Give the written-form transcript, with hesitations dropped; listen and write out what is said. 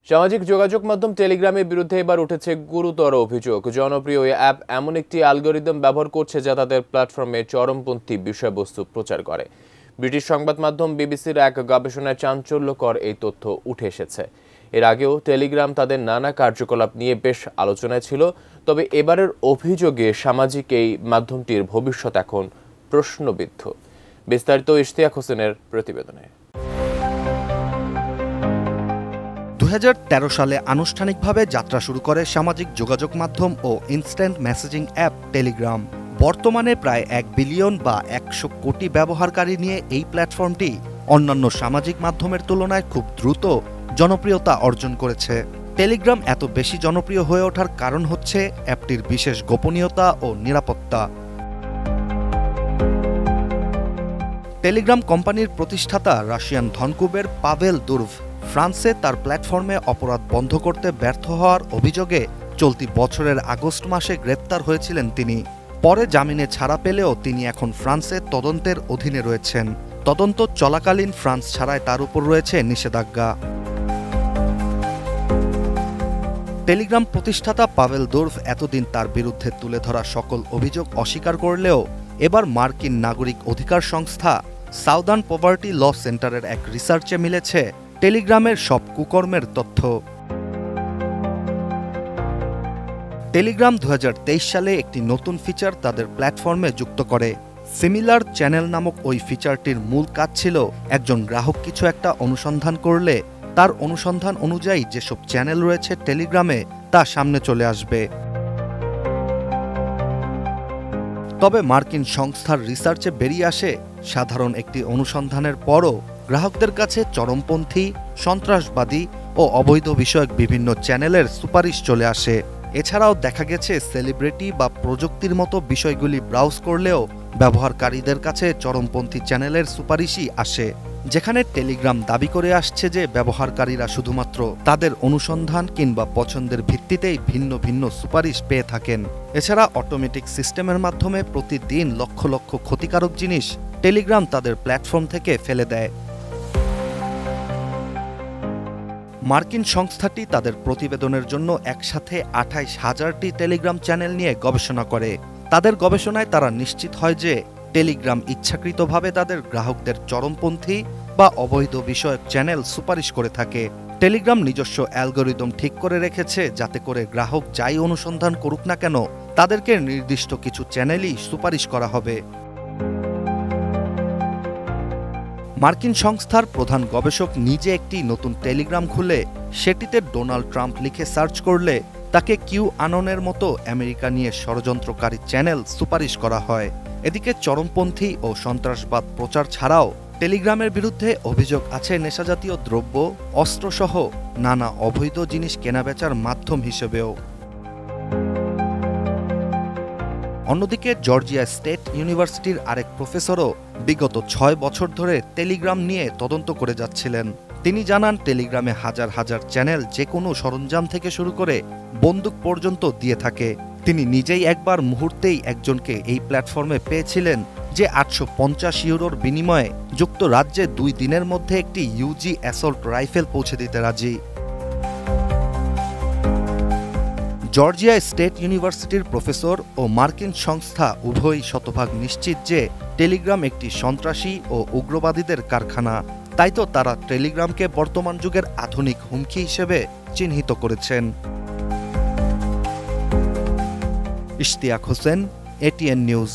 সামাজিক যোগাযোগ মাধ্যম টেলিগ্রামের বিরুদ্ধে এবার উঠেছে গুরুতর অভিযোগ। জনপ্রিয় এই অ্যাপ এমন একটি অ্যালগরিদম ব্যবহার করছে যা তাদের প্ল্যাটফর্মে চরমপন্থী বিষয়বস্তু প্রচার করে। ব্রিটিশ সংবাদ মাধ্যম বিবিসির এক গবেষণায় চাঞ্চল্যকর এই তথ্য উঠে এসেছে। এর আগেও টেলিগ্রাম তাদের নানা কার্যকলাপ নিয়ে বেশ আলোচনায় ছিল, তবে এবারের অভিযোগে সামাজিক এই মাধ্যমটির ভবিষ্যৎ এখন প্রশ্নবিদ্ধ। বিস্তারিত ইশতিয়াক হোসেনের প্রতিবেদনে। 2013 সালে আনুষ্ঠানিকভাবে যাত্রা শুরু করে সামাজিক যোগাযোগ মাধ্যম ও ইনস্ট্যান্ট মেসেজিং অ্যাপ টেলিগ্রাম। বর্তমানে প্রায় 1 বিলিয়ন বা 100 কোটি ব্যবহারকারী নিয়ে এই প্ল্যাটফর্মটি অন্যান্য সামাজিক মাধ্যমের তুলনায় খুব দ্রুত জনপ্রিয়তা অর্জন করেছে। টেলিগ্রাম এত বেশি জনপ্রিয় হয়ে ওঠার কারণ হচ্ছে অ্যাপটির বিশেষ গোপনীয়তা ও নিরাপত্তা। টেলিগ্রাম কোম্পানির প্রতিষ্ঠাতা রাশিয়ান ধনকুবের পাভেল দুরভ ফ্রান্সে তার প্ল্যাটফর্মে অপরাধ বন্ধ করতে ব্যর্থ হওয়ার অভিযোগে চলতি বছরের আগস্ট মাসে গ্রেপ্তার হয়েছিলেন তিনি। পরে জামিনে ছাড়া পেলেও তিনি এখন ফ্রান্সে তদন্তের অধীনে রয়েছেন। তদন্ত চলাকালীন ফ্রান্স ছাড়ায় তার উপর রয়েছে নিষেধাজ্ঞা। টেলিগ্রাম প্রতিষ্ঠাতা পাভেল দুরভ এতদিন তার বিরুদ্ধে তুলে ধরা সকল অভিযোগ অস্বীকার করলেও এবার মার্কিন নাগরিক অধিকার সংস্থা সাউদার্ন পভার্টি ল সেন্টারের এক রিসার্চে মিলেছে টেলিগ্রামের সব কুকর্মের তথ্য। টেলিগ্রাম 2023 সালে একটি নতুন ফিচার তাদের প্ল্যাটফর্মে যুক্ত করে। সিমিলার চ্যানেল নামক ওই ফিচারটির মূল কাজ ছিল একজন গ্রাহক কিছু একটা অনুসন্ধান করলে তার অনুসন্ধান অনুযায়ী যেসব চ্যানেল রয়েছে টেলিগ্রামে তা সামনে চলে আসবে। তবে মার্কিন সংস্থার রিসার্চে বেরিয়ে আসে সাধারণ একটি অনুসন্ধানের পরও গ্রাহকদের কাছে চরমপন্থী, সন্ত্রাসবাদী ও অবৈধ বিষয়ক বিভিন্ন চ্যানেলের সুপারিশ চলে আসে। এছাড়াও দেখা গেছে সেলিব্রিটি বা প্রযুক্তির মতো বিষয়গুলি ব্রাউজ করলেও ব্যবহারকারীদের কাছে চরমপন্থী চ্যানেলের সুপারিশই আসে, যেখানে টেলিগ্রাম দাবি করে আসছে যে ব্যবহারকারীরা শুধুমাত্র তাদের অনুসন্ধান কিংবা পছন্দের ভিত্তিতেই ভিন্ন ভিন্ন সুপারিশ পেয়ে থাকেন। এছাড়া অটোমেটিক সিস্টেমের মাধ্যমে প্রতিদিন লক্ষ লক্ষ ক্ষতিকারক জিনিস টেলিগ্রাম তাদের প্ল্যাটফর্ম থেকে ফেলে দেয়। মার্কিন সংস্থাটি তাদের প্রতিবেদনের জন্য একসাথে 28,000টি টেলিগ্রাম চ্যানেল নিয়ে গবেষণা করে। তাদের গবেষণায় তারা নিশ্চিত হয় যে টেলিগ্রাম ইচ্ছাকৃতভাবে তাদের গ্রাহকদের চরমপন্থী বা অবৈধ বিষয়ক চ্যানেল সুপারিশ করে থাকে। টেলিগ্রাম নিজস্ব অ্যালগরিদম ঠিক করে রেখেছে যাতে করে গ্রাহক যাই অনুসন্ধান করুক না কেন তাদেরকে নির্দিষ্ট কিছু চ্যানেলই সুপারিশ করা হবে। মার্কিন সংস্থার প্রধান গবেষক নিজে একটি নতুন টেলিগ্রাম খুলে সেটিতে ডোনাল্ড ট্রাম্প লিখে সার্চ করলে তাকে কিউ আননের মতো আমেরিকা নিয়ে ষড়যন্ত্রকারী চ্যানেল সুপারিশ করা হয়। এদিকে চরমপন্থী ও সন্ত্রাসবাদ প্রচার ছাড়াও টেলিগ্রামের বিরুদ্ধে অভিযোগ আছে নেশাজাতীয় দ্রব্য, অস্ত্রসহ নানা অবৈধ জিনিস কেনাবেচার মাধ্যম হিসেবেও। অন্যদিকে জর্জিয়া স্টেট ইউনিভার্সিটির আরেক প্রফেসরও বিগত 6 বছর ধরে টেলিগ্রাম নিয়ে তদন্ত করে যাচ্ছিলেন। তিনি জানান টেলিগ্রামে হাজার হাজার চ্যানেল যে কোনো সরঞ্জাম থেকে শুরু করে বন্দুক পর্যন্ত দিয়ে থাকে। তিনি নিজেই একবার মুহূর্তেই একজনকে এই প্ল্যাটফর্মে পেয়েছিলেন যে 850 ইউরোর বিনিময়ে যুক্তরাজ্যে 2 দিনের মধ্যে একটি ইউজি অ্যাসল্ট রাইফেল পৌঁছে দিতে রাজি। জর্জিয়া স্টেট ইউনিভার্সিটির প্রফেসর ও মার্কিন সংস্থা উভয়ই শতভাগ নিশ্চিত যে টেলিগ্রাম একটি সন্ত্রাসী ও উগ্রবাদীদের কারখানা। তাই তো তারা টেলিগ্রামকে বর্তমান যুগের আধুনিক হুমকি হিসেবে চিহ্নিত করেছেন। Ishtiaq Hossain, ATN news.